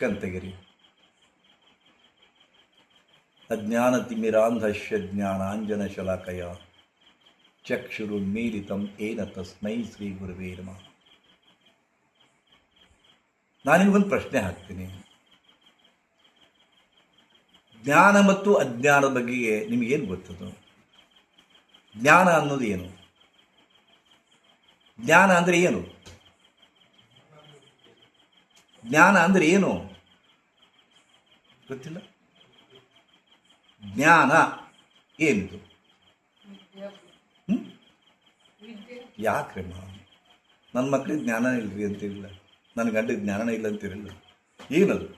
ಕಂತಗಿರಿ. ಅಜ್ಞಾನತಿಮಿರಾಂಧಸ್ಯ ಜ್ಞಾನಾಂಜನಶಲಾಕಯ ಚಕ್ಷುರುನ್ಮೀಲಿತಂ ಏನ ತಸ್ಮೈ ಶ್ರೀ ಗುರುವೇ ನಮಃ. ನಾನು ನಿಮಗೊಂದು ಪ್ರಶ್ನೆ ಹಾಕ್ತೀನಿ. ಜ್ಞಾನ ಮತ್ತು ಅಜ್ಞಾನದ ಬಗೆಗೆ ನಿಮಗೇನು ಗೊತ್ತದು? ಜ್ಞಾನ ಅನ್ನೋದು ಏನು? ಜ್ಞಾನ ಅಂದರೆ ಏನು? ಜ್ಞಾನ ಅಂದರೆ ಏನು ಗೊತ್ತಿಲ್ಲ? ಜ್ಞಾನ ಏನಿದು? ಯಾಕ್ರಿ ನನ್ನ ಮಕ್ಕಳಿಗೆ ಜ್ಞಾನ ಇಲ್ರಿ ಅಂತಿರಲಿಲ್ಲ, ನನ್ನ ಗಂಡಿಗೆ ಜ್ಞಾನ ಇಲ್ಲ ಅಂತಿರಲಿಲ್ಲ. ಏನದು?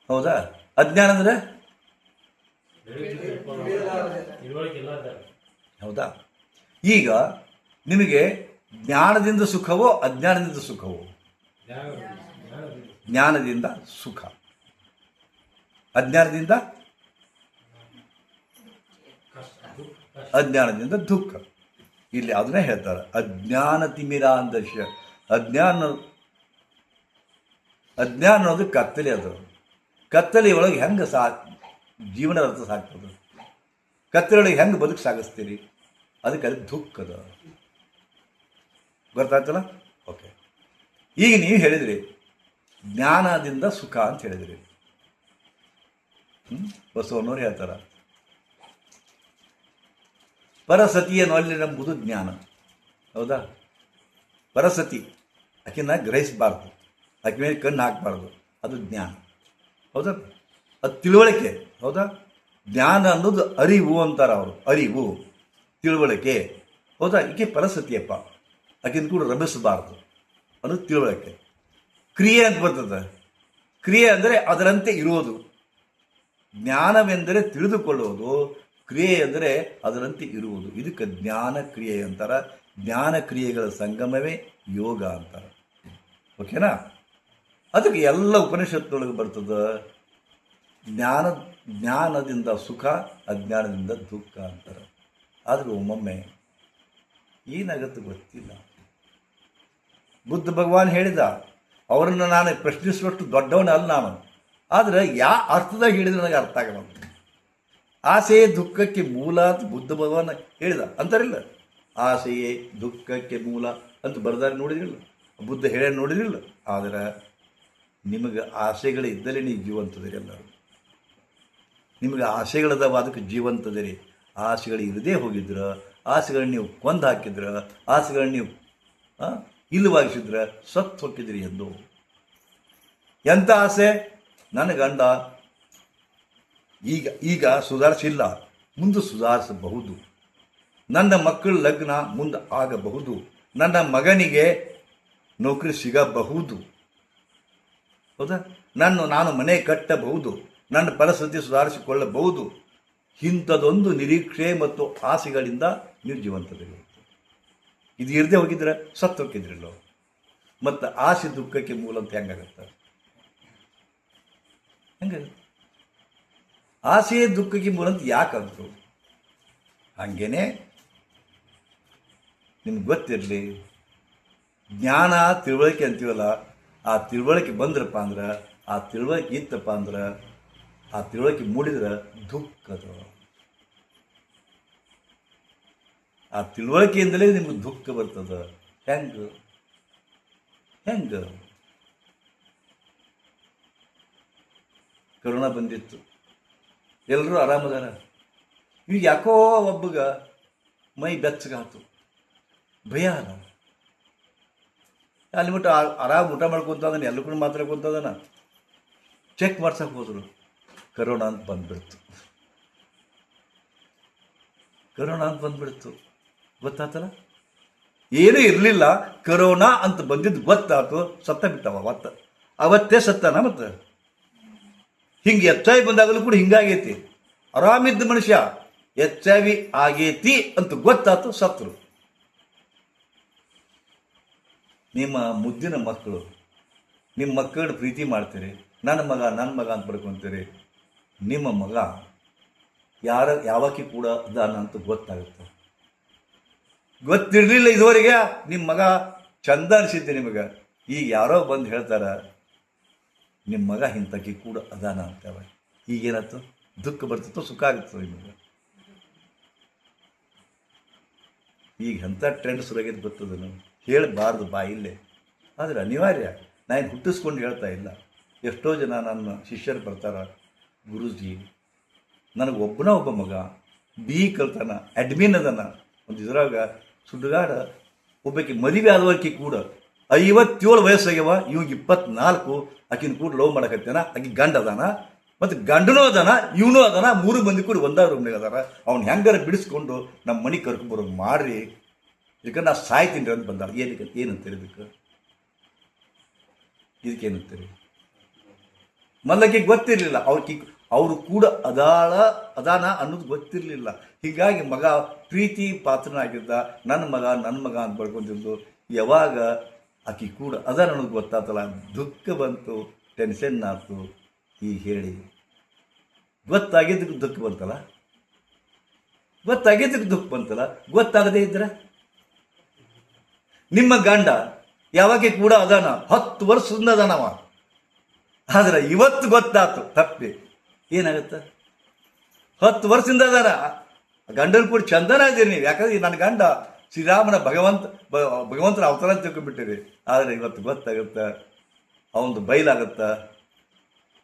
ಹೌದಾ? ಅಜ್ಞಾನ ಅಂದರೆ ಹೌದಾ? ಈಗ ನಿಮಗೆ ಜ್ಞಾನದಿಂದ ಸುಖವೋ ಅಜ್ಞಾನದಿಂದ ಸುಖವೋ? ಜ್ಞಾನದಿಂದ ಸುಖ, ಅಜ್ಞಾನದಿಂದ ದುಃಖ. ಇಲ್ಲಿ ಅದನ್ನೇ ಹೇಳ್ತಾರೆ, ಅಜ್ಞಾನ ತಿಮಿರಾಂಧಸ್ಯ. ಅಜ್ಞಾನ ಅನ್ನೋದು ಕತ್ತಲೆ. ಅದು ಕತ್ತಲೆ ಒಳಗೆ ಹೆಂಗೆ ಜೀವನ ಅರ್ಥ ಸಾಕ್ತದೆ? ಕತ್ತಲೆ ಒಳಗೆ ಹೆಂಗೆ ಬದುಕು ಸಾಗಿಸ್ತೀರಿ? ಅದಕ್ಕೆ ಅದು ದುಃಖದ. ಗೊತ್ತಾಯ್ತಲ್ಲ? ಓಕೆ. ಈಗ ನೀವು ಹೇಳಿದ್ರಿ ಜ್ಞಾನದಿಂದ ಸುಖ ಅಂತ ಹೇಳಿದ್ರಿ. ಬಸವಣ್ಣವ್ರು ಹೇಳ್ತಾರ, ಪರಸತಿಯನ್ನು ನಂಬುದು ಜ್ಞಾನ. ಹೌದಾ? ಪರಸತಿ ಆಕಿನ ಗ್ರಹಿಸಬಾರ್ದು, ಆಕೆ ಮೇಲೆ ಕಣ್ಣು ಹಾಕಬಾರ್ದು, ಅದು ಜ್ಞಾನ. ಹೌದಾ? ಅದು ತಿಳುವಳಿಕೆ. ಹೌದಾ? ಜ್ಞಾನ ಅನ್ನೋದು ಅರಿವು ಅಂತಾರೆ ಅವರು. ಅರಿವು, ತಿಳುವಳಿಕೆ. ಹೌದಾ? ಈಕೆ ಪರಸತಿಯಪ್ಪ, ಆಕಿನ ಕೂಡ ರಮಿಸಬಾರ್ದು ಅನ್ನೋದು ತಿಳುವಳಿಕೆ. ಕ್ರಿಯೆ ಅಂತ ಬರ್ತದೆ. ಕ್ರಿಯೆ ಅಂದರೆ ಅದರಂತೆ ಇರುವುದು. ಜ್ಞಾನವೆಂದರೆ ತಿಳಿದುಕೊಳ್ಳುವುದು, ಕ್ರಿಯೆ ಅಂದರೆ ಅದರಂತೆ ಇರುವುದು. ಇದಕ್ಕೆ ಜ್ಞಾನ ಕ್ರಿಯೆ ಅಂತಾರೆ. ಜ್ಞಾನ ಕ್ರಿಯೆಗಳ ಸಂಗಮವೇ ಯೋಗ ಅಂತಾರೆ. ಓಕೆನಾ? ಅದಕ್ಕೆ ಎಲ್ಲ ಉಪನಿಷತ್ತೊಳಗೆ ಬರ್ತದೆ. ಜ್ಞಾನದಿಂದ ಸುಖ, ಅಜ್ಞಾನದಿಂದ ದುಃಖ ಅಂತಾರೆ. ಆದರೆ ಒಮ್ಮೊಮ್ಮೆ ಏನಾಗುತ್ತೆ ಗೊತ್ತಿಲ್ಲ. ಬುದ್ಧ ಭಗವಾನ್ ಹೇಳಿದ, ಅವರನ್ನು ನಾನು ಪ್ರಶ್ನಿಸುವಷ್ಟು ದೊಡ್ಡವನಲ್ಲ ನಾನು. ಆದರೆ ಅರ್ಥದಾಗ ಹೇಳಿದ್ರೆ ನನಗೆ ಅರ್ಥ ಆಗಲ್ಲ. ಆಸೆಯೇ ದುಃಖಕ್ಕೆ ಮೂಲ ಅಂತ ಬುದ್ಧ ಭಗವಾನ್ ಹೇಳಿದ ಅಂತಾರಿಲ್ಲ. ಆಸೆಯೇ ದುಃಖಕ್ಕೆ ಮೂಲ ಅಂತ ಬರೆದಾರೆ, ನೋಡಿದ್ರಿಲ್ಲ? ಬುದ್ಧ ಹೇಳ ನೋಡಿದ್ರಿಲ್ಲ? ಆದರೆ ನಿಮಗೆ ಆಸೆಗಳಿದ್ದಲೇ ನೀವು ಜೀವಂತದಿರಿ. ಎಲ್ಲರೂ ನಿಮಗೆ ಆಸೆಗಳದಾವ, ಅದಕ್ಕೆ ಜೀವಂತದಿರಿ. ಆಸೆಗಳು ಇರದೇ ಹೋಗಿದ್ರೆ, ಆಸೆಗಳನ್ನ ನೀವು ಕೊಂದು ಹಾಕಿದ್ರೆ, ಆಸೆಗಳನ್ನ ನೀವು ಇಲ್ಲವಾಗಿಸಿದ್ರೆ ಸತ್ತು ಹೋಗಿದ್ರಿ ಎಂದು. ಎಂಥ ಆಸೆ? ನನ್ನ ಗಂಡ ಈಗ ಸುಧಾರಿಸಿಲ್ಲ, ಮುಂದೆ ಸುಧಾರಿಸಬಹುದು. ನನ್ನ ಮಕ್ಕಳ ಲಗ್ನ ಮುಂದೆ ಆಗಬಹುದು. ನನ್ನ ಮಗನಿಗೆ ನೌಕರಿ ಸಿಗಬಹುದು. ಹೌದಾ? ನಾನು ಮನೆ ಕಟ್ಟಬಹುದು. ನನ್ನ ಪರಿಸ್ಥಿತಿ ಸುಧಾರಿಸಿಕೊಳ್ಳಬಹುದು. ಇಂಥದೊಂದು ನಿರೀಕ್ಷೆ ಮತ್ತು ಆಸೆಗಳಿಂದ ನೀವು ಜೀವಂತದಿರಿ. ಇದು ಇರದೇ ಹೋಗಿದ್ರೆ ಸತ್ತು ಹೋಗಿದ್ರಲ್ಲೋ. ಮತ್ತು ಆಸೆ ದುಃಖಕ್ಕೆ ಮೂಲ ಅಂತ ಹೆಂಗಾಗತ್ತೆ? ಹೆಂಗಾಗುತ್ತೆ? ಆಸೆಯೇ ದುಃಖಕ್ಕೆ ಮೂಲ ಅಂತ ಯಾಕಂದ್ರು? ಹಾಗೇನೆ ನಿಮ್ಗೆ ಗೊತ್ತಿರಲಿ, ಜ್ಞಾನ ತಿಳುವಳಿಕೆ ಅಂತೀವಲ್ಲ, ಆ ತಿಳುವಳಿಕೆ ಬಂದ್ರಪ್ಪ ಅಂದ್ರೆ, ಆ ತಿಳುವಳಿಕೆ ಇತ್ತಪ್ಪ ಅಂದ್ರೆ, ಆ ತಿಳುವಳಿಕೆ ಮೂಡಿದ್ರೆ ದುಃಖದ. ಆ ತಿಳುವಳಿಕೆಯಿಂದಲೇ ನಿಮ್ಗೆ ದುಃಖ ಬರ್ತದೆ. ಹೆಂಗೆ? ಕರೋನಾ ಬಂದಿತ್ತು, ಎಲ್ಲರೂ ಆರಾಮದಾರ. ಈಗ ಯಾಕೋ ಒಬ್ಬಗ ಮೈ ಬೆಚ್ಚಗಾತು, ಭಯ ಅದ. ಅಲ್ಲಿ ಬಿಟ್ಟು ಆರಾಮ್ ಊಟ ಮಾಡ್ಕೊತಾನೆ, ಎಲ್ಲರೂ ಮಾತಾಡ್ಕೊತಾನ. ಚೆಕ್ ಮಾಡ್ಸಕ್ಕೆ ಹೋದ್ರು, ಕರೋನಾ ಅಂತ ಬಂದ್ಬಿಡ್ತು. ಗೊತ್ತಾತಲ್ಲ? ಏನೂ ಇರಲಿಲ್ಲ, ಕರೋನಾ ಅಂತ ಬಂದಿದ್ದು ಗೊತ್ತಾತು, ಸತ್ತ ಬಿಟ್ಟವ. ಅವತ್ತೇ ಸತ್ತನ. ಮತ್ತೆ ಹಿಂಗೆ HIV ಬಂದಾಗಲೂ ಕೂಡ ಹಿಂಗಾಗೈತಿ. ಆರಾಮಿದ್ದ ಮನುಷ್ಯ HIV ಆಗೈತಿ ಅಂತ ಗೊತ್ತಾತು, ಸತ್ರು. ನಿಮ್ಮ ಮುದ್ದಿನ ಮಕ್ಕಳು, ನಿಮ್ಮ ಮಕ್ಕಳ ಪ್ರೀತಿ ಮಾಡ್ತೀರಿ, ನನ್ನ ಮಗ ಅಂತ ಪಡ್ಕೊತೀರಿ. ನಿಮ್ಮ ಮಗ ಯಾವಾಕಿ ಕೂಡ ಅದಾನ ಅಂತ ಗೊತ್ತಾಗುತ್ತೆ. ಗೊತ್ತಿರಲಿಲ್ಲ ಇದುವರೆಗೆ ನಿಮ್ಮ ಮಗ ಚಂದ ಅನಿಸಿದ್ದೆ ನಿಮಗೆ. ಈಗ ಯಾರೋ ಬಂದು ಹೇಳ್ತಾರ ನಿಮ್ಮ ಮಗ ಇಂಥಕಿ ಕೂಡ ಅದಾನ ಅಂತವ. ಈಗೇನತ್ತು ದುಃಖ ಬರ್ತಿತ್ತೋ ಸುಖ ಆಗುತ್ತೋ ನಿಮಗೆ? ಈಗ ಎಂಥ ಟ್ರೆಂಡ್ ಸುರಗಿದ್ದು ಬರ್ತದೆ. ನಾವು ಹೇಳಬಾರ್ದು ಇಲ್ಲೇ, ಆದರೆ ಅನಿವಾರ್ಯ. ನಾನು ಹುಟ್ಟಿಸ್ಕೊಂಡು ಹೇಳ್ತಾ ಇಲ್ಲ. ಎಷ್ಟೋ ಜನ ನನ್ನ ಶಿಷ್ಯರು ಬರ್ತಾರ, ಗುರುಜಿ ನನಗೆ ಒಬ್ಬ ಮಗ ಕಲ್ತಾನ, ಅಡ್ಮಿನ್ ಅದನ, ಒಂದು ಇದ್ರಾಗ ಸುಡ್ಗಾಡ ಒಬ್ಬಾಕಿ ಮದುವೆ ಆದವರ್ಕಿ ಕೂಡ 57 ವಯಸ್ಸಾಗ್ಯವ, ಇವಾಗ 24, ಆಕಿನ ಕೂಡ ಲವ್ ಮಾಡಕತ್ತೇನ, ಆಕಿ ಗಂಡ ಅದಾನ, ಮತ್ತು ಗಂಡನೂ ಅದಾನ, ಇವನು ಅದಾನ, 3 ಮಂದಿ ಕೂಡ ಒಂದೇ ರೂಮ್ನಾಗ ಅದಾರ. ಅವ್ನು ಹೆಂಗಾರ ಬಿಡಿಸ್ಕೊಂಡು ನಮ್ಮ ಮನೆಗೆ ಕರ್ಕೊಂಬರೋದು ಮಾಡ್ರಿ, ಈಗ ನಾ ಸಾಯ್ತೀನಿ ಅಂತ ಬಂದಾಳ. ಏನಂತೀರಿ ಇದಕ್ಕೇನಂತೀರಿ? ಮೊದಲಕ್ಕೆ ಗೊತ್ತಿರಲಿಲ್ಲ ಅವರು ಕೂಡ ಅದಾನ ಅನ್ನೋದು ಗೊತ್ತಿರಲಿಲ್ಲ. ಹೀಗಾಗಿ ಮಗ ಪ್ರೀತಿ ಪಾತ್ರನಾಗಿದ್ದ, ನನ್ನ ಮಗ ಅಂತ ಬಳ್ಕೊಂತಿದ್ದು. ಯಾವಾಗ ಆಕಿ ಕೂಡ ಅದಾನ ಅನ್ನೋದು ಗೊತ್ತಾತಲ್ಲ, ದುಃಖ ಬಂತು, ಟೆನ್ಷನ್ ಆಯ್ತು. ಈಗ ಹೇಳಿ, ಗೊತ್ತಾಗಿದ್ದಕ್ಕೆ ದುಃಖ ಬಂತಲ್ಲ, ಗೊತ್ತಾಗದೇ ಇದ್ರೆ ನಿಮ್ಮ ಗಂಡ ಯಾವಾಗ ಕೂಡ ಅದಾನ, 10 ವರ್ಷದಿಂದ ಅದಾನವ, ಆದ್ರೆ ಇವತ್ತು ಗೊತ್ತಾತು ತಪ್ಪಿ ಏನಾಗತ್ತ? 10 ವರ್ಷದಿಂದ ಅದಾನ, ಗಂಡನ ಕೂಡ ಚಂದನ ಇದೀರಿ ನೀವು. ಯಾಕಂದ್ರೆ ನನ್ನ ಗಂಡ ಶ್ರೀರಾಮನ ಭಗವಂತನ ಅವತಾರ ಅಂತ ತಿಳ್ಕೊಂಡ್ಬಿಟ್ಟಿರಿ. ಆದರೆ ಇವತ್ತು ಗೊತ್ತಾಗುತ್ತ, ಅವನದು ಬಯಲಾಗತ್ತ.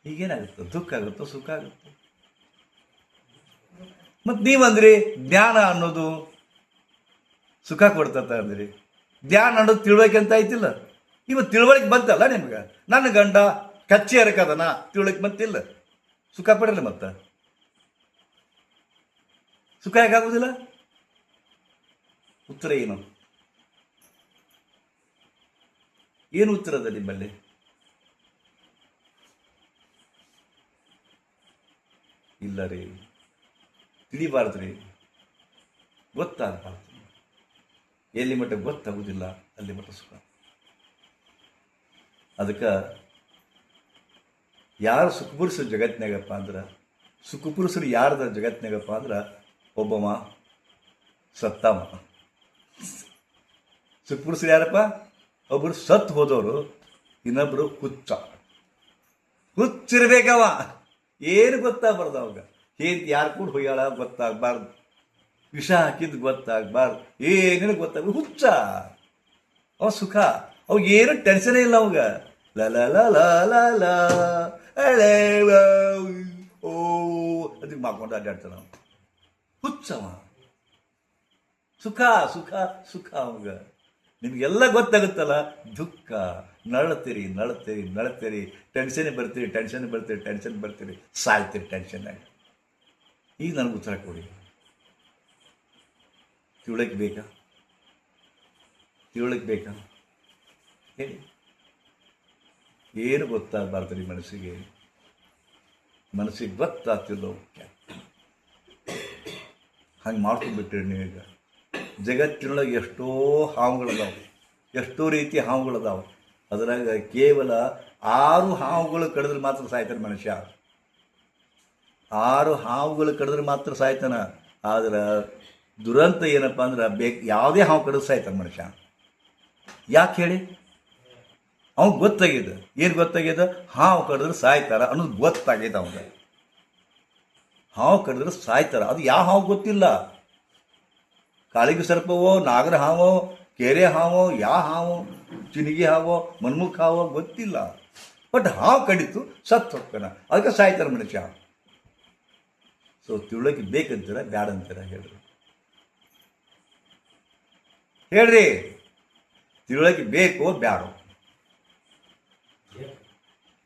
ಈಗೇನಾಗುತ್ತೆ? ದುಃಖ ಆಗುತ್ತೋ ಸುಖ ಆಗುತ್ತೆ? ಮತ್ತು ನೀವಂದ್ರಿ ಜ್ಞಾನ ಅನ್ನೋದು ಸುಖ ಕೊಡ್ತತ್ತ ಅಂದ್ರಿ. ಧ್ಯಾನ ಅನ್ನೋದು ತಿಳುವಳಿಕೆ ಅಂತ ಆಯ್ತಿಲ್ಲ. ಇವತ್ತು ತಿಳುವಳಿಕೆ ಬಂತಲ್ಲ ನಿಮ್ಗೆ. ನನ್ನ ಗಂಡ ಕಚ್ಚಿ ಎರಕದನ, ತಿಳುವಳಿಕೆ ಬಂತಿಲ್ಲ, ಸುಖ ಪಡಲ್ಲ. ಮತ್ತೆ ಸುಖ ಹೇಗಾಗುದಿಲ್ಲ? ಉತ್ತರ ಏನು ಉತ್ತರ ಅದ ನಿಮ್ಮಲ್ಲಿ? ಇಲ್ಲ ರೀ, ತಿಳಿಬಾರ್ದ್ರಿ, ಗೊತ್ತಾಗಬಾರ್ದು. ಎಲ್ಲಿ ಮಟ್ಟ ಗೊತ್ತಾಗುವುದಿಲ್ಲ ಅಲ್ಲಿ ಮಟ್ಟ ಸುಖ. ಅದಕ್ಕೆ ಯಾರು ಸುಖಪುರುಷರು ಜಗತ್ತಿನಾಗಪ್ಪ ಅಂದ್ರೆ, ಸುಖಪುರುಷರು ಯಾರ್ದ ಜಗತ್ತಿನಾಗಪ್ಪ ಅಂದ್ರೆ, ಒಬ್ಬವ ಸತ್ತವ. ಸುಖಪುರುಷರು ಯಾರಪ್ಪ? ಒಬ್ಬರು ಸತ್ತು ಹೋದವರು, ಇನ್ನೊಬ್ಬರು ಹುಚ್ಚಿರ್ಬೇಕವ. ಏನು ಗೊತ್ತಾಗಬಾರ್ದು ಅವಾಗ. ಯಾರು ಕೂಡ ಹೊಯ್ಯಾಳ ಗೊತ್ತಾಗಬಾರ್ದು, ವಿಷ ಹಾಕಿದ್ದು ಗೊತ್ತಾಗಬಾರ್ದು, ಏನೇನು ಗೊತ್ತಾಗ ಹುಚ್ಚ. ಅವ ಸುಖ, ಅವಾಗ ಏನು ಟೆನ್ಷನ್ ಇಲ್ಲ ಅವಾಗ. ಓ ಅದಕ್ಕೆ ಮಾಡ್ಕೊಂಡು ಅಡ್ಡಾಡ್ತಾನ ನಾವು. ಹುಚ್ಚವ. ಸುಖ ಸುಖ ಸುಖ ಅವಾಗ. ನಿಮಗೆಲ್ಲ ಗೊತ್ತಾಗುತ್ತಲ್ಲ, ದುಃಖ. ನಳತೀರಿ ಟೆನ್ಷನ್ ಬರ್ತೀರಿ, ಸಾಯ್ತೀರಿ ಟೆನ್ಷನ್ನಾಗಿ. ಈಗ ನನಗೆ ಉತ್ತರ ಕೊಡಿ. ತಿಳುವಳಿಕೆ ಬೇಕಾ ಹೇಳಿ? ಏನು ಗೊತ್ತಾಗಬಾರ್ದು ರೀ ಮನಸ್ಸಿಗೆ ಗೊತ್ತಾಗ್ತಿಲ್ಲ. ಹಂಗೆ ಮಾಡ್ಕೊಂಡ್ಬಿಟ್ರಿ ನೀವೀಗ. ಜಗತ್ತಿನೊಳಗೆ ಎಷ್ಟೋ ಹಾವುಗಳದಾವೆ, ಎಷ್ಟೋ ರೀತಿ ಹಾವುಗಳದಾವೆ. ಅದರಾಗ ಕೇವಲ 6 ಹಾವುಗಳು ಕಡಿದ್ರೆ ಮಾತ್ರ ಸಾಯ್ತಾನೆ ಮನುಷ್ಯ. 6 ಹಾವುಗಳು ಕಡಿದ್ರೆ ಮಾತ್ರ ಸಾಯ್ತಾನ. ಆದ್ರೆ ದುರಂತ ಏನಪ್ಪ ಅಂದ್ರೆ, ಯಾವುದೇ ಹಾವು ಕಡಿದ್ರೆ ಸಾಯ್ತಾನೆ ಮನುಷ್ಯ. ಯಾಕೆ ಹೇಳಿ? ಅವ್ನು ಗೊತ್ತಾಗಿದೆ. ಏನು ಗೊತ್ತಾಗಿದೆ? ಹಾವು ಕಡಿದ್ರೆ ಸಾಯ್ತಾರ ಅನ್ನೋದು ಗೊತ್ತಾಗಿದೆ ಅವಾಗ. ಹಾವು ಕಡಿದ್ರೆ ಸಾಯ್ತಾರ, ಅದು ಯಾವ ಹಾವು ಗೊತ್ತಿಲ್ಲ. ಕಾಳಿಗೆ ಸರ್ಪವೋ, ನಾಗರ ಹಾವೋ, ಕೆರೆ ಹಾವೋ, ಯಾವ ಹಾವು, ಚಿನಿಗೆ ಹಾವೋ, ಮನ್ಮುಖ ಹಾವೋ ಗೊತ್ತಿಲ್ಲ. ಬಟ್ ಹಾವು ಕಡಿತು, ಸತ್ತು ಹೋಗ್ತಾನ, ಅದಕ್ಕೆ ಸಾಯ್ತಾರ ಮನುಷ್ಯ. ಸೊ ತಿಳುವಳಿಕೆ ಬೇಕಂತೀರ ಬ್ಯಾಡ ಅಂತೀರ? ಹೇಳ್ರಿ ತಿಳುವಳಿಕೆ ಬೇಕೋ ಬ್ಯಾಡೋ?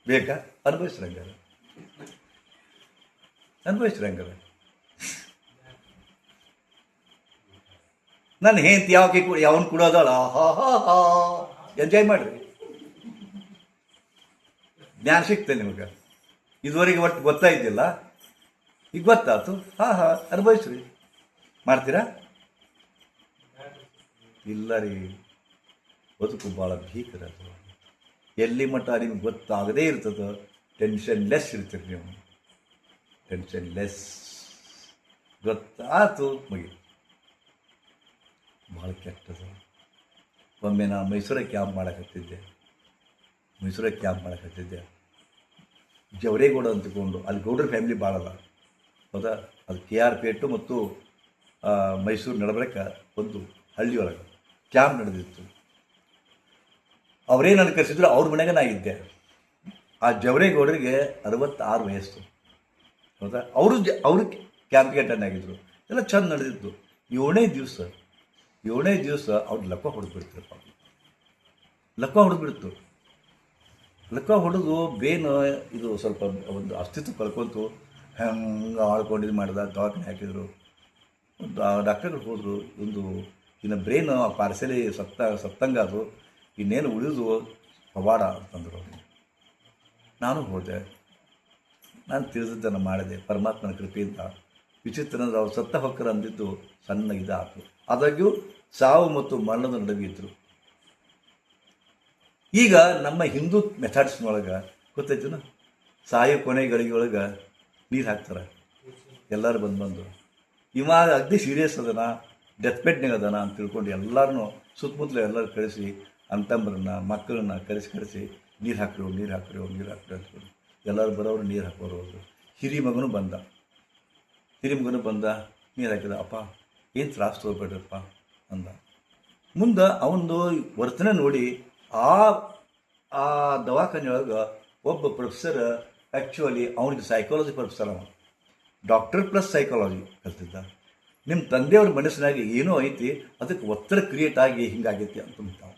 ಬೇಕಾ? ಅನುಭವಿಸ್ರಂಗಾರ ನನ್ನ ಹೆಂಡತಿ ಯಾವನ್ ಕೊಡೋದಲ್ಲ, ಎಂಜಾಯ್ ಮಾಡ್ರಿ. ಜ್ಞಾನ ಸಿಗ್ತದೆ ನಿಮಗೆ. ಇದುವರೆಗೆ ಒಟ್ಟು ಗೊತ್ತಾಯ್ತಿಲ್ಲ, ಈಗ ಗೊತ್ತಾಯ್ತು. ಅನುಭವಿಸ್ರಿ. ಮಾಡ್ತೀರಾ? ಇಲ್ಲ ರೀ, ಬದುಕು ಭಾಳ ಭೀಕರ. ಎಲ್ಲಿ ಮಟ್ಟ ನಿಮ್ಗೆ ಗೊತ್ತಾಗದೇ ಇರ್ತದೆ, ಟೆನ್ಷನ್ ಲೆಸ್ ಇರ್ತೀರಿ ನೀವು. ಟೆನ್ಷನ್ ಲೆಸ್ ಗೊತ್ತಾಯ್ತು ಮುಗಿ. ಭಾಳ ಕೆಟ್ಟದು. ಒಮ್ಮೆ ನಾನು ಮೈಸೂರಾಗ ಕ್ಯಾಂಪ್ ಮಾಡಕತ್ತಿದ್ದೆ. ಜವರೇಗೌಡ ಅಂತಕೊಂಡು ಅಲ್ಲಿ ಗೌಡ್ರ ಫ್ಯಾಮಿಲಿ ಭಾಳ ಅದ. ಹೌದಾ? ಅದು KR ಪೇಟು ಮತ್ತು ಮೈಸೂರು ನಡಬರಕ ಒಂದು ಹಳ್ಳಿಯೊಳಗೆ ಕ್ಯಾಂಪ್ ನಡೆದಿತ್ತು. ಅವರೇ ನನಗೆ ಕರೆಸಿದ್ರು. ಅವ್ರ ಮನೆಗೆ ನಾ ಇದ್ದೆ. ಆ ಜವರೇಗೌಡರಿಗೆ 66 ವಯಸ್ಸು. ಹೌದಾ? ಅವರು ಕ್ಯಾಂಪ್ಗೆ ಅಟೆಂಡ್ ಆಗಿದ್ರು. ಎಲ್ಲ ಚಂದ ನಡೆದಿತ್ತು. ಏಳನೇ ದಿವಸ ಅವ್ರು ಲಕ್ಕ ಹೊಡೆದ್ಬಿಡ್ತಾರಪ್ಪ. ಲಕ್ಕ ಹೊಡೆದು ಬೇನು ಇದು ಸ್ವಲ್ಪ ಒಂದು ಅಸ್ತಿತ್ವ ಕಳ್ಕೊಂತು. ಹೆಂಗೆ ಆಳ್ಕೊಂಡು ಇದು ಮಾಡಿದ. ದವಾಖಾನೆ ಹಾಕಿದ್ರು. ಡಾಕ್ಟರ್ಗಳು ಹೋದರು. ಇನ್ನು ಬ್ರೈನ್ ಪಾರ್ಸಲಿ ಸತ್ತಂಗ ಅದು, ಇನ್ನೇನು ಉಳಿದು ಪವಾಡ ಅಂತಂದರು. ನಾನು ಹೋದೆ. ನಾನು ತಿಳಿದಿದ್ದನ್ನು ಮಾಡಿದೆ ಪರಮಾತ್ಮನ ಕೃಪೆಯಿಂದ. ವಿಚಿತ್ರ ಅಂದರೆ ಅವ್ರು ಸತ್ತ ಹೊಕ್ಕರ ಅಂದಿದ್ದು ಸಣ್ಣ ಇದಾಯಿತು. ಆದಾಗ್ಯೂ ಸಾವು ಮತ್ತು ಮರಣದ ನಡುವೆ ಇದ್ದರು. ಈಗ ನಮ್ಮ ಹಿಂದೂ ಮೆಥಡ್ಸ್ನೊಳಗೆ ಗೊತ್ತೈತಿನ, ಸಾಯೋ ಕೊನೆ ಗಳಿಗೆಯೊಳಗೆ ನೀರು ಹಾಕ್ತಾರೆ ಎಲ್ಲರೂ ಬಂದು. ಇವಾಗ ಅಗ್ದಿ ಸೀರಿಯಸ್ ಅದನ, ಡೆತ್ ಬೆಡ್ನಾಗ ಅದನ ಅಂತ ತಿಳ್ಕೊಂಡು ಎಲ್ಲರನ್ನೂ ಸುತ್ತಮುತ್ತಲು ಎಲ್ಲರೂ ಕಳಿಸಿ, ಅಂತಂಬ್ರನ್ನ ಮಕ್ಕಳನ್ನ ಕರೆಸಿ ನೀರು ಹಾಕ್ರಿ ಅಂದ್ಕೊಂಡು ಎಲ್ಲರೂ ಬರೋರು ನೀರು ಹಾಕೋರು. ಹಿರಿ ಮಗನೂ ಬಂದ ನೀರು ಹಾಕಿದ. ಅಪ್ಪ ಏನು ತ್ರಾಸು ತೊಗೊಬೇಡ್ರಪ್ಪ ಅಂದ. ಮುಂದೆ ಅವನದು ವರ್ತನೆ ನೋಡಿ ಆ ದವಾಖಾನೆಯೊಳಗೆ ಒಬ್ಬ ಪ್ರೊಫೆಸರ್, ಆ್ಯಕ್ಚುಲಿ ಅವನಿಗೆ ಸೈಕಾಲಜಿ ಪ್ರೊಫೆಸರ್, ಅವ ಡಾಕ್ಟರ್ ಪ್ಲಸ್ ಸೈಕಾಲಜಿ ಕಲ್ತಿದ್ದ. ನಿಮ್ಮ ತಂದೆಯವ್ರ ಮನಸ್ಸಿನಾಗೆ ಏನೋ ಐತಿ, ಅದಕ್ಕೆ ಒತ್ತಡ ಕ್ರಿಯೇಟ್ ಆಗಿ ಹಿಂಗಾಗೈತಿ ಅಂತ ಅಂತಾವ.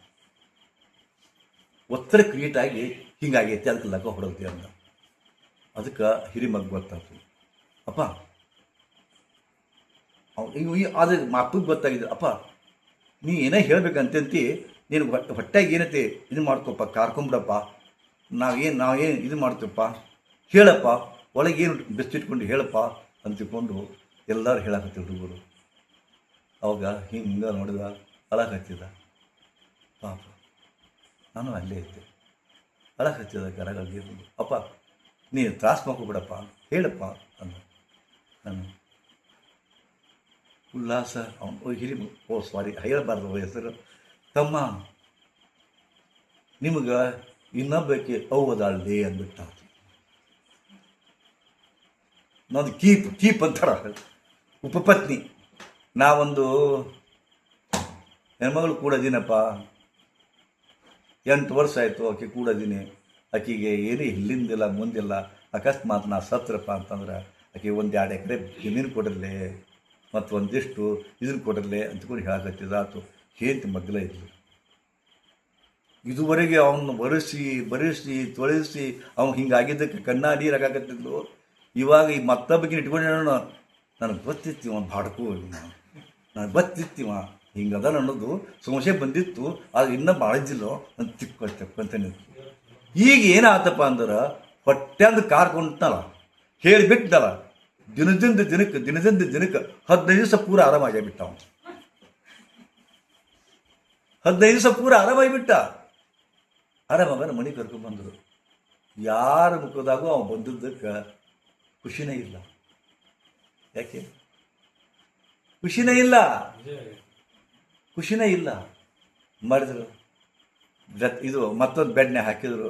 ಒತ್ತಡ ಕ್ರಿಯೇಟ್ ಆಗಿ ಹಿಂಗಾಗೈತಿ, ಅದಕ್ಕೆ ಲಕ್ಕ ಹೊಡೋತಿ ಅಂದ. ಅದಕ್ಕೆ ಹಿರಿ ಮಗ ಗೊತ್ತಾಯ್ತು. ಅಪ್ಪ ಅದು ಮಕ್ಕಳಿಗೆ ಗೊತ್ತಾಗಿದ್ದು. ಅಪ್ಪ ನೀ ಏನೇ ಹೇಳ್ಬೇಕಂತಂತಿ, ನೀನು ಹೊಟ್ಟೆಗೆ ಏನೈತಿ ಇದು ಮಾಡ್ಕೊಪ್ಪ, ಕಾರ್ಕೊಂಬಿಡಪ್ಪ, ನಾವೇನು ಇದು ಮಾಡ್ತೀವಪ್ಪ, ಹೇಳಪ್ಪ, ಒಳಗೇನು ಬೆಸ್ತಿಟ್ಕೊಂಡು ಹೇಳಪ್ಪ ಅಂತಿಕೊಂಡು ಎಲ್ಲರೂ ಹೇಳಕತ್ತಿ ಹುಡುಗರು. ಅವಾಗ ಹಿಂಗೆ ನೋಡಿದ, ಅಳಕತ್ತಿದ. ಪಾಪ ನಾನು ಅಲ್ಲೇ ಇದ್ದೆ. ಅಳಕತ್ತಿದ ಕರಗಾಗಿ. ಅಪ್ಪ ನೀನು ತ್ರಾಸ ಮಾಡ್ಕೊಬಿಡಪ್ಪ, ಹೇಳಪ್ಪ ಅಂದ. ನಾನು ಉಲ್ಲಾಸ ಅವನು ಹೇಳಬಾರ್ದು ಹೆಸರು. ತಮ್ಮ ನಿಮಗೆ ಇನ್ನೊಬ್ಬಕ್ಕೆ ಅವ್ವದಾಳ್ದೆ ಅಂದ್ಬಿಟ್ಟ. ನಾನು ಕೀಪ್ ಅಂತಾರ, ಉಪಪತ್ನಿ. ನಾವೊಂದು ಹೆಣ್ಮಗಳು ಕೂಡ ಇದೀನಪ್ಪ, 8 ವರ್ಷ ಆಯಿತು ಆಕೆ ಕೂಡ ಇದೀನಿ. ಆಕೆಗೆ ಏನೂ ಹಿಂದಿಂದಿಲ್ಲ ಮುಂದಿಲ್ಲ. ಅಕಸ್ಮಾತ್ ನಾ ಸತ್ರಪ್ಪ ಅಂತಂದ್ರೆ ಆಕೆ 1-2 ಎಕರೆ ಜಮೀನು ಕೊಡಿರಲಿ ಮತ್ತು ಒಂದಿಷ್ಟು ಇದನ್ನು ಕೊಡಿರಲಿ ಅಂದ್ಕೊಂಡು ಹೇಳಕತ್ತಿದ. ಆತು ಹೇಂತಿ ಮಗ್ಲ ಇದ್ಲು. ಇದುವರೆಗೆ ಅವನು ಬರೆಸಿ ತೊಳೆಸಿ ಅವ್ನು ಹಿಂಗಾಗಿದ್ದಕ್ಕೆ ಕಣ್ಣಾ ನೀರು ಹಾಕಾಕತ್ತಿದ್ಲು. ಇವಾಗ ಈ ಮತ್ತೊಬ್ಬಕಿನ ಇಟ್ಕೊಂಡೆ ನನಗೆ ಗೊತ್ತಿತ್ತಿವ ಬಾಡ್ಕೋ, ನನಗೆ ಗೊತ್ತಿತ್ತಿವ ಹಿಂಗದ ಅನ್ನೋದು ಸಮಸ್ಯೆ ಬಂದಿತ್ತು. ಅದು ಇನ್ನೂ ಬಾಳಿದ್ದಿಲ್ಲೋ ಅಂತ ತಿಕ್ಕೊಂತ ನಿಂತು. ಈಗ ಏನಾತಪ್ಪ ಅಂದ್ರೆ ಹೊಟ್ಟೆಂದು ಕಾರ್ಕೊಂಡಲ್ಲ, ಹೇಳಿಬಿಟ್ಟಲ್ಲ. ದಿನದಿಂದ ದಿನಕ್ಕೆ 15 ದಿವಸ ಪೂರ ಆರಾಮಾಗಿಬಿಟ್ಟ. 15 ದಿವಸ ಪೂರ ಆರಾಮಾಗಿಬಿಟ್ಟ. ಆರಾಮಾಗ ಮನೆ ಕರ್ಕೊಂಡ್ಬಂದರು. ಯಾರ ಮುಖದಾಗೂ ಅವನು ಬಂದಿದ್ದಕ್ಕೆ ಖುಷಿನೇ ಇಲ್ಲ. ಯಾಕೆ ಖುಷಿನೇ ಇಲ್ಲ ಮಾಡಿದ್ರು. ಇದು ಮತ್ತೊಂದು ಬೆಡ್ನೆ ಹಾಕಿದ್ರು.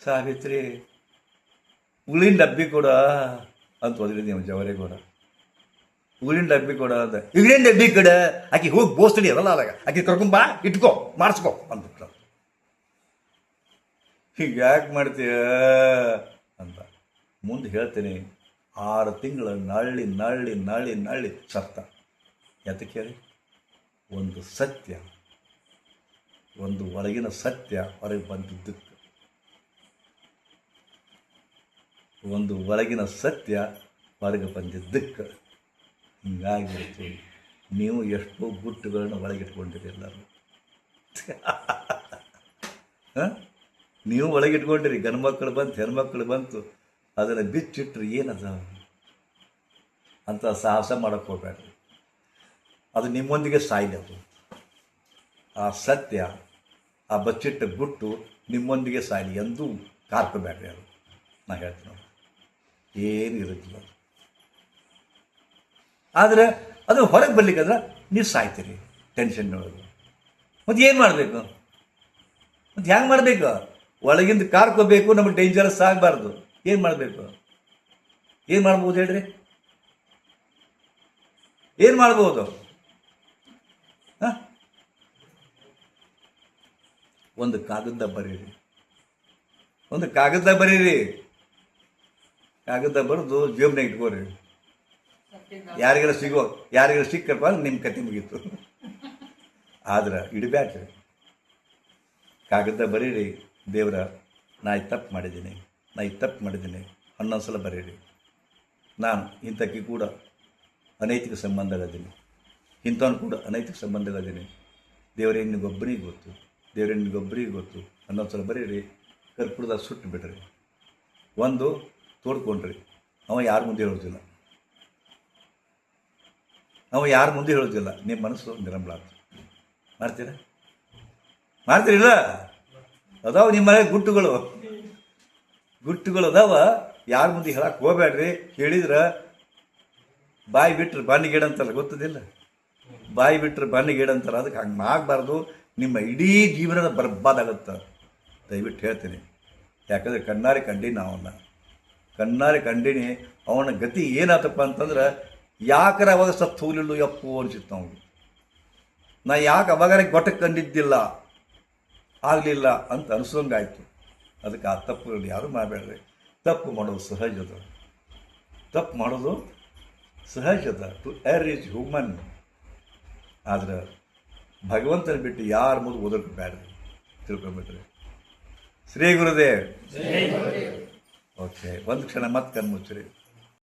ಸಾವಿತ್ರಿ ಉಳಿನ ಡಬ್ಬಿ ಕೊಡ ಅಂತ ಹೋದ್ರಿ ನೀವು ಜವರೇಗೌಡ. ಉಳಿನ ಡಬ್ಬಿ ಕೊಡ ಅಂತ. ಉಳಿನ ಡಬ್ಬಿ ಕಡೆ ಆಕೆ ಹೋಗಿ ಬೋಸ್ತಡಿ ಅದಲ್ಲ, ಅದಾಗ ಆಕೆ ಕರ್ಕೊಂಬಾ, ಇಟ್ಕೋ, ಮಾಡಿಸ್ಕೊ ಅಂದ್ಬಿಟ್ರು. ಹೀಗೆ ಯಾಕೆ ಮಾಡ್ತೀಯ ಅಂತ ಮುಂದೆ ಹೇಳ್ತೀನಿ. 6 ತಿಂಗಳು ನಳ್ಳಿ ಸತ್ತ. ಯಾತಕ್ಕೆ ಹೇಳಿ? ಒಂದು ಸತ್ಯ, ಒಂದು ಒಳಗಿನ ಸತ್ಯ ಹೊರಗೆ ಬಂದಿದ್ದಕ್ಕೆ. ಒಂದು ಒಳಗಿನ ಸತ್ಯ ಹೊರಗೆ ಬಂದಿದ್ದಕ್ಕೆ ಹಿಂಗಾಗಿರ್ತೀವಿ. ನೀವು ಎಷ್ಟೋ ಗುಟ್ಟುಗಳನ್ನ ಒಳಗಿಟ್ಕೊಂಡಿರಿ ಎಲ್ಲರೂ. ನೀವು ಒಳಗಿಟ್ಕೊಂಡಿರಿ. ಗಂಡು ಮಕ್ಕಳು ಬಂತು, ಹೆಣ್ಮಕ್ಳು ಬಂತು, ಅದನ್ನು ಬಿಚ್ಚಿಟ್ರು ಏನದ ಅಂತ ಸಾಹಸ ಮಾಡೋಕ್ಕೆ ಹೋಗ್ಬೇಡ್ರಿ. ಅದು ನಿಮ್ಮೊಂದಿಗೆ ಸಾಯಿದೆ. ಅದು ಆ ಸತ್ಯ, ಆ ಬಚ್ಚಿಟ್ಟ ಗುಟ್ಟು ನಿಮ್ಮೊಂದಿಗೆ ಸಾಯಲಿ. ಎಂದೂ ಕಾರ್ಕೋಬೇಡ್ರಿ. ಅದು ನಾ ಹೇಳ್ತೀನಿ, ಏನು ಇರೋದಿಲ್ಲ. ಆದರೆ ಅದು ಹೊರಗೆ ಬರ್ಲಿಕ್ಕಾದ್ರೆ ನೀವು ಸಾಯ್ತೀರಿ. ಟೆನ್ಷನ್ ಒಳಗೆ. ಮತ್ತು ಏನು ಮಾಡಬೇಕು? ಮತ್ತು ಹೆಂಗೆ ಮಾಡಬೇಕು? ಒಳಗಿಂದ ಕಾರ್ಕೋಬೇಕು, ನಮಗೆ ಡೇಂಜರಸ್ ಆಗಬಾರ್ದು. ಏನು ಮಾಡಬೇಕು? ಏನು ಮಾಡ್ಬೋದು ಹೇಳ್ರಿ? ಏನು ಮಾಡ್ಬೋದು? ಹಾಂ, ಒಂದು ಕಾಗದ ಬರೀರಿ. ಒಂದು ಕಾಗದ ಬರೀರಿ. ಕಾಗದ ಬರೆದು ಜೇಬ್ನಾಗ ಇಟ್ಕೋರಿ. ಯಾರಿಗಾರ ಸಿಕ್ಕಪ್ಪ ಅಂದ್ರೆ ನಿಮ್ಮ ಕತೆ ಮುಗೀತು. ಆದ್ರೆ ಇಡಬ್ಯಾಡ್ರಿ. ಕಾಗದ ಬರೀರಿ. ದೇವ್ರ, ನಾ ಇದು ತಪ್ಪು ಮಾಡಿದ್ದೀನಿ, ಹನ್ನೊಂದು ಸಲ ಬರೀರಿ. ನಾನು ಇಂಥಕ್ಕೆ ಕೂಡ ಅನೈತಿಕ ಸಂಬಂಧಗಳಿದ್ದೀನಿ, ಇಂಥವ್ನು ಕೂಡ ಅನೈತಿಕ ಸಂಬಂಧಗಳಿದ್ದೀನಿ. ದೇವರೇ ನಿನಗೊಬ್ಬರಿಗೆ ಗೊತ್ತು. ಹನ್ನೊಂದು ಸಲ ಬರೀರಿ. ಕರ್ಪೂರದಾಗ ಸುಟ್ಟು ಬಿಡ್ರಿ. ಒಂದು ತೋಡ್ಕೊಂಡ್ರಿ. ಅವ ಯಾರ ಮುಂದೆ ಹೇಳೋದಿಲ್ಲ. ನಿಮ್ಮ ಮನಸ್ಸು ನಿರಂಬಳ ಮಾಡ್ತೀರಿಲ್ಲ? ಅದಾವ ನಿಮ್ಮ ಮನೆ ಗುಟ್ಟುಗಳು ಅದಾವ. ಯಾರ ಮುಂದೆ ಹೇಳಕ್ಕೆ ಹೋಗ್ಬೇಡ್ರಿ. ಹೇಳಿದ್ರೆ ಬಾಯಿ ಬಿಟ್ರೆ ಬನ್ನಿಗೇಡು ಅಂತಾರಲ್ಲ, ಗೊತ್ತದಿಲ್ಲ? ಬಾಯಿ ಬಿಟ್ರೆ ಬನ್ನಿಗೇಡು ಅಂತಾರೆ. ಅದಕ್ಕೆ ಹಂಗೆ ಆಗಬಾರ್ದು. ನಿಮ್ಮ ಇಡೀ ಜೀವನದ ಬರ್ಬಾದಾಗತ್ತೆ. ದಯವಿಟ್ಟು ಹೇಳ್ತೀನಿ. ಯಾಕಂದರೆ ಕಣ್ಣಾರೆ ಕಂಡೀನಿ. ಅವನ ಗತಿ ಏನಾತಪ್ಪ ಅಂತಂದ್ರೆ, ಯಾಕರ ಅವಾಗ ಸತ್ತು ಹೋಗ್ಲಿಲ್ಲ ಯಪ್ಪು ಅನಿಸಿತ್ತು ಅವ್ನಿಗೆ. ನಾ ಯಾಕೆ ಅವಾಗಾರೆ ಗೊಟ್ಟಕ್ಕೆ ಕಂಡಿದ್ದಿಲ್ಲ, ಆಗಲಿಲ್ಲ ಅಂತ ಅನಿಸೋಂಗಾಯ್ತು. ಅದಕ್ಕೆ ಆ ತಪ್ಪುಗಳು ಯಾರೂ ಮಾಡಬೇಡ್ರಿ. ತಪ್ಪು ಮಾಡೋದು ಸಹಜದ. To err is human. ಆದ್ರೆ ಭಗವಂತನ ಬಿಟ್ಟು ಯಾರ ಮುಂದೆ ಓದೋಕೆ ಬೇಡ್ರಿ. ತಿಳ್ಕೊಂಬಿಟ್ರಿ. ಶ್ರೀ ಗುರುದೇವ್. ಓಕೆ, ಒಂದು ಕ್ಷಣ ಮತ್ತೆ ಕಣ್ಮುಚ್ಚ್ರಿ.